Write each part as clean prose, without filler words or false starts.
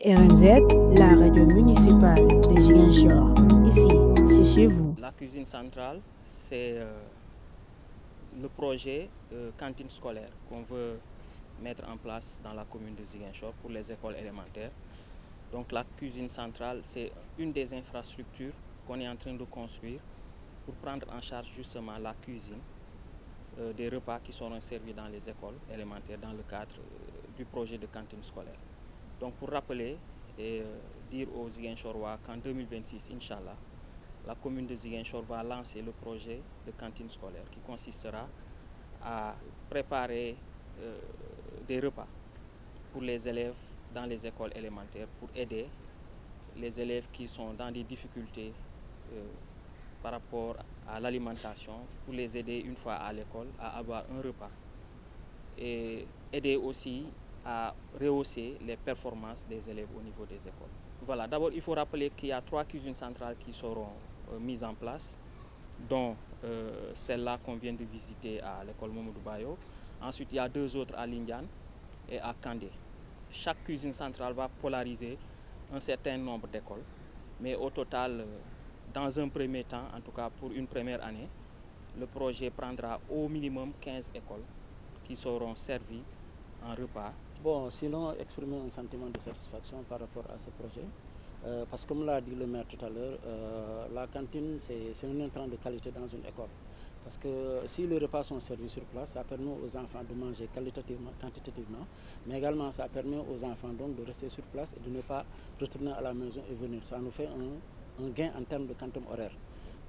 RMZ, la radio municipale de Ziguinchor. Ici, c'est chez vous. La cuisine centrale, c'est le projet cantine scolaire qu'on veut mettre en place dans la commune de Ziguinchor pour les écoles élémentaires. Donc la cuisine centrale, c'est une des infrastructures qu'on est en train de construire pour prendre en charge justement la cuisine des repas qui seront servis dans les écoles élémentaires dans le cadre du projet de cantine scolaire. Donc pour rappeler et dire aux Ziguinchorois qu'en 2026, Inch'Allah, la commune de Ziguinchor va lancer le projet de cantine scolaire qui consistera à préparer des repas pour les élèves dans les écoles élémentaires pour aider les élèves qui sont dans des difficultés par rapport à l'alimentation, pour les aider une fois à l'école à avoir un repas et aider aussi à rehausser les performances des élèves au niveau des écoles. Voilà, d'abord il faut rappeler qu'il y a 3 cuisines centrales qui seront mises en place, dont celle-là qu'on vient de visiter à l'école Mamadou Bayo. Ensuite, il y a 2 autres à Lindiane et à Kandé. Chaque cuisine centrale va polariser un certain nombre d'écoles, mais au total, dans un premier temps, en tout cas pour une première année, le projet prendra au minimum 15 écoles qui seront servies en repas. Bon, sinon, exprimer un sentiment de satisfaction par rapport à ce projet. Parce que comme l'a dit le maire tout à l'heure, la cantine, c'est un intrant de qualité dans une école. Parce que si les repas sont servis sur place, ça permet aux enfants de manger qualitativement, quantitativement, mais également ça permet aux enfants donc de rester sur place et de ne pas retourner à la maison et venir. Ça nous fait un gain en termes de quantum horaire.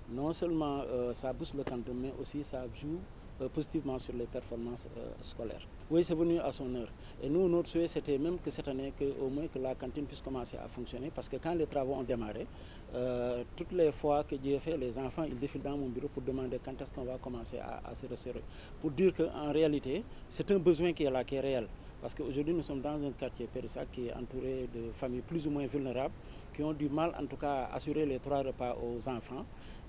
Non seulement ça booste le quantum, mais aussi ça joue positivement sur les performances scolaires. Oui, c'est venu à son heure. Et nous, notre souhait, c'était même que cette année, au moins que la cantine puisse commencer à fonctionner, parce que quand les travaux ont démarré, toutes les fois que Dieu fait, les enfants, ils défilent dans mon bureau pour demander quand est-ce qu'on va commencer à se restaurer. Pour dire qu'en réalité, c'est un besoin qui est là, qui est réel. Parce qu'aujourd'hui, nous sommes dans un quartier Périssac qui est entouré de familles plus ou moins vulnérables, qui ont du mal, en tout cas, à assurer les 3 repas aux enfants.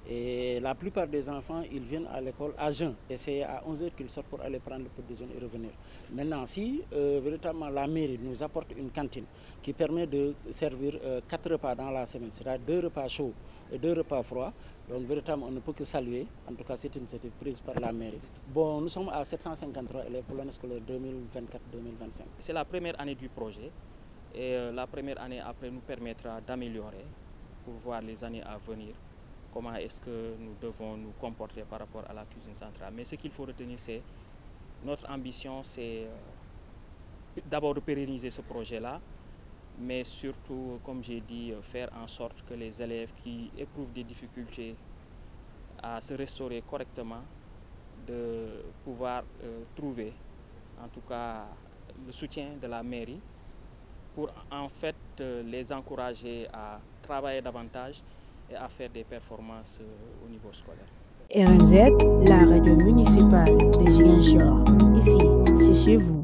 Et la plupart des enfants, ils viennent à l'école à jeun. Et c'est à 11 h qu'ils sortent pour aller prendre le petit déjeuner et revenir. Maintenant, si véritablement la mairie nous apporte une cantine qui permet de servir 4 repas dans la semaine, c'est-à-dire 2 repas chauds et 2 repas froids, donc véritablement on ne peut que saluer. En tout cas, c'est une initiative prise par la mairie. Bon, nous sommes à 753 élèves pour l'année scolaire 2024-2025. C'est la première année du projet et la première année après nous permettra d'améliorer pour voir les années à venir. Comment est-ce que nous devons nous comporter par rapport à la cuisine centrale. Mais ce qu'il faut retenir, c'est notre ambition, c'est d'abord de pérenniser ce projet-là, mais surtout, comme j'ai dit, faire en sorte que les élèves qui éprouvent des difficultés à se restaurer correctement, de pouvoir trouver, en tout cas, le soutien de la mairie pour en fait les encourager à travailler davantage et à faire des performances au niveau scolaire. RMZ, la radio municipale de Ziguinchor. Ici, c'est chez vous.